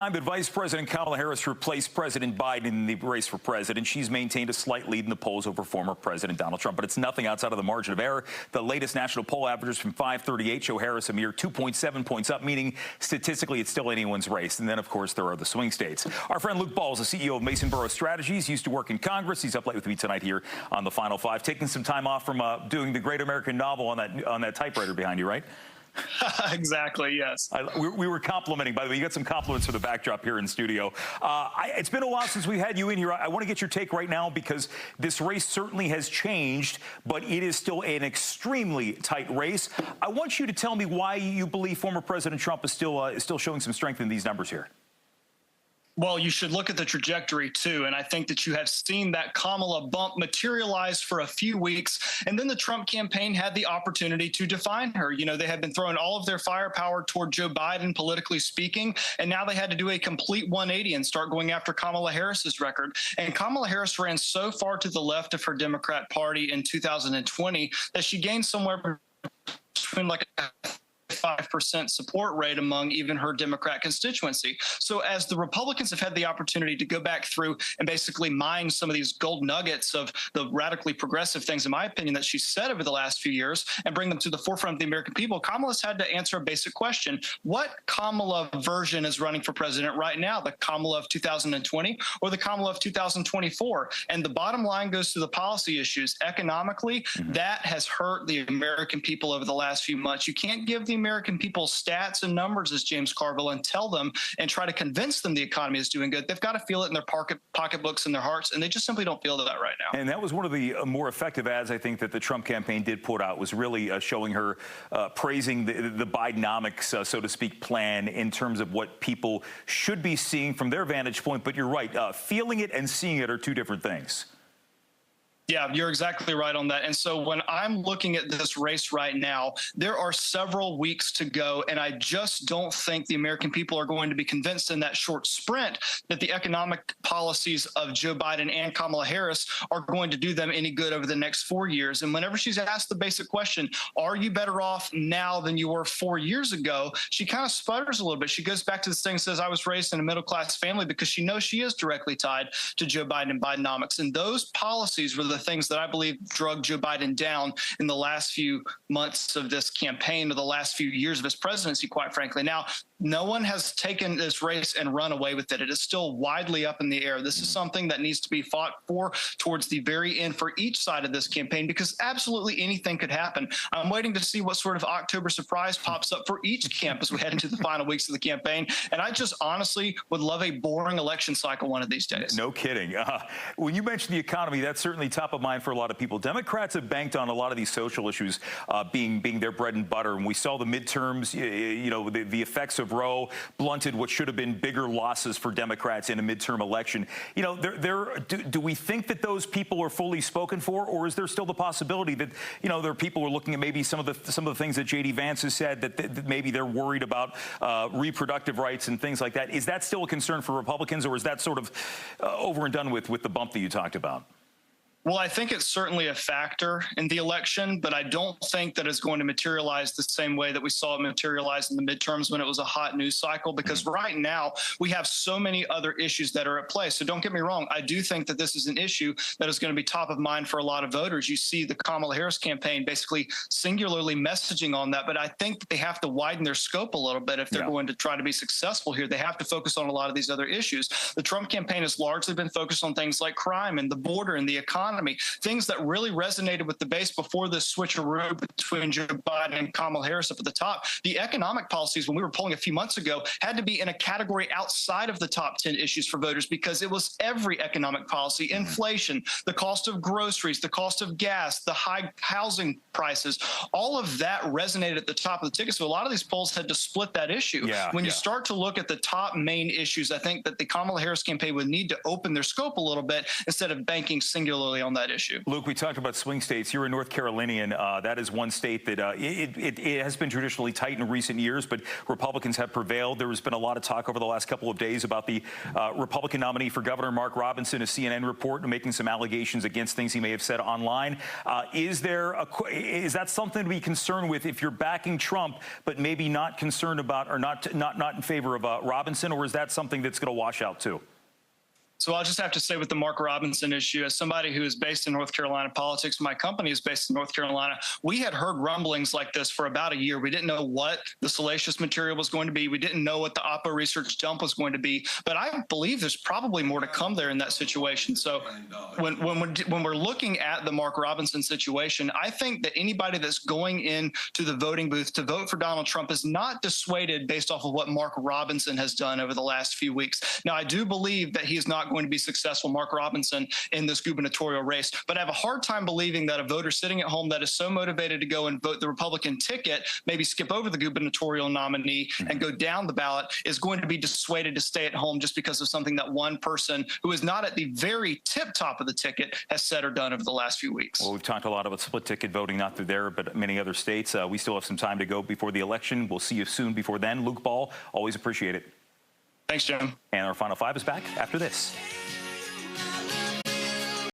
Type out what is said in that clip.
But Vice President Kamala Harris replaced President Biden in the race for president. She's maintained a slight lead in the polls over former President Donald Trump, but it's nothing outside of the margin of error. The latest national poll averages from 538 show Harris a mere 2.7 points up, meaning statistically it's still anyone's race. And then, of course, there are the swing states. Our friend Luke Ball is the CEO of Mason Borough Strategies. He used to work in Congress. He's up late with me tonight here on the Final Five, taking some time off from doing the Great American Novel on that typewriter behind you, right? Exactly, yes. We were complimenting, by the way, you got some compliments for the backdrop here in studio. It's been a while since we've had you in here. I want to get your take right now because this race certainly has changed, but it is still an extremely tight race. I want you to tell me why you believe former President Trump is still showing some strength in these numbers here. Well, you should look at the trajectory, too. And I think that you have seen that Kamala bump materialize for a few weeks. And then the Trump campaign had the opportunity to define her. You know, they had been throwing all of their firepower toward Joe Biden, politically speaking. And now they had to do a complete 180 and start going after Kamala Harris's record. And Kamala Harris ran so far to the left of her Democrat Party in 2020 that she gained somewhere between like a 5% support rate among even her Democrat constituency. So as the Republicans have had the opportunity to go back through and basically mine some of these gold nuggets of the radically progressive things, in my opinion, that she said over the last few years and bring them to the forefront of the American people, Kamala's had to answer a basic question. What Kamala version is running for president right now? The Kamala of 2020 or the Kamala of 2024? And the bottom line goes to the policy issues. Economically, that has hurt the American people over the last few months. You can't give the American people stats and numbers, as James Carville, and tell them and try to convince them the economy is doing good. They've got to feel it in their pocketbooks and their hearts, and they just simply don't feel that right now. And that was one of the more effective ads, I think, that the Trump campaign did put out, was really showing her praising the Bidenomics, so to speak, plan in terms of what people should be seeing from their vantage point. But you're right, feeling it and seeing it are two different things. Yeah, you're exactly right on that. And so when I'm looking at this race right now, there are several weeks to go, and I just don't think the American people are going to be convinced in that short sprint that the economic policies of Joe Biden and Kamala Harris are going to do them any good over the next 4 years. And whenever she's asked the basic question, are you better off now than you were 4 years ago, she kind of sputters a little bit. She goes back to this thing and says, I was raised in a middle-class family, because she knows she is directly tied to Joe Biden and Bidenomics. And those policies were the things that I believe drug Joe Biden down in the last few months of this campaign, or the last few years of his presidency, quite frankly. Now, no one has taken this race and run away with it. It is still widely up in the air. This is something that needs to be fought for towards the very end for each side of this campaign, because absolutely anything could happen. I'm waiting to see what sort of October surprise pops up for each camp as we head into the final weeks of the campaign. And I just honestly would love a boring election cycle one of these days. No kidding. When you mentioned the economy, that's certainly top of mind for a lot of people. Democrats have banked on a lot of these social issues being their bread and butter. And we saw the midterms, you know, the effects of Roe blunted what should have been bigger losses for Democrats in a midterm election. You know, do we think that those people are fully spoken for, or is there still the possibility that, you know, there are people who are looking at maybe some of the things that J.D. Vance has said, that maybe they're worried about reproductive rights and things like that? Is that still a concern for Republicans, or is that sort of over and done with the bump that you talked about? Well, I think it's certainly a factor in the election, but I don't think that it's going to materialize the same way that we saw it materialize in the midterms when it was a hot news cycle, because right now we have so many other issues that are at play. So don't get me wrong. I do think that this is an issue that is going to be top of mind for a lot of voters. You see the Kamala Harris campaign basically singularly messaging on that, but I think that they have to widen their scope a little bit if they're going to try to be successful here. They have to focus on a lot of these other issues. The Trump campaign has largely been focused on things like crime and the border and the economy, things that really resonated with the base before this switcheroo between Joe Biden and Kamala Harris up at the top. The economic policies, when we were polling a few months ago, had to be in a category outside of the top 10 issues for voters, because it was every economic policy: inflation, the cost of groceries, the cost of gas, the high housing prices. All of that resonated at the top of the ticket. So a lot of these polls had to split that issue. When you start to look at the top main issues, I think that the Kamala Harris campaign would need to open their scope a little bit instead of banking singularly on that issue. Luke, we talked about swing states. You're a North Carolinian. That is one state that it has been traditionally tight in recent years, but Republicans have prevailed. There has been a lot of talk over the last couple of days about the Republican nominee for governor, Mark Robinson, a CNN report making some allegations against things he may have said online. Is that something to be concerned with if you're backing Trump, but maybe not concerned about or not in favor of Robinson, or is that something that's going to wash out too? So I'll just have to say with the Mark Robinson issue, as somebody who is based in North Carolina politics, my company is based in North Carolina, we had heard rumblings like this for about a year. We didn't know what the salacious material was going to be. We didn't know what the Oppo research dump was going to be. But I believe there's probably more to come there in that situation. So when we're looking at the Mark Robinson situation, I think that anybody that's going into the voting booth to vote for Donald Trump is not dissuaded based off of what Mark Robinson has done over the last few weeks. Now, I do believe that he is not going to be successful, Mark Robinson, in this gubernatorial race. But I have a hard time believing that a voter sitting at home that is so motivated to go and vote the Republican ticket, maybe skip over the gubernatorial nominee and go down the ballot, is going to be dissuaded to stay at home just because of something that one person who is not at the very tip top of the ticket has said or done over the last few weeks. Well, we've talked a lot about split ticket voting, not through there, but many other states. We still have some time to go before the election. We'll see you soon before then. Luke Ball, always appreciate it. Thanks, Jim. And our Final Five is back after this.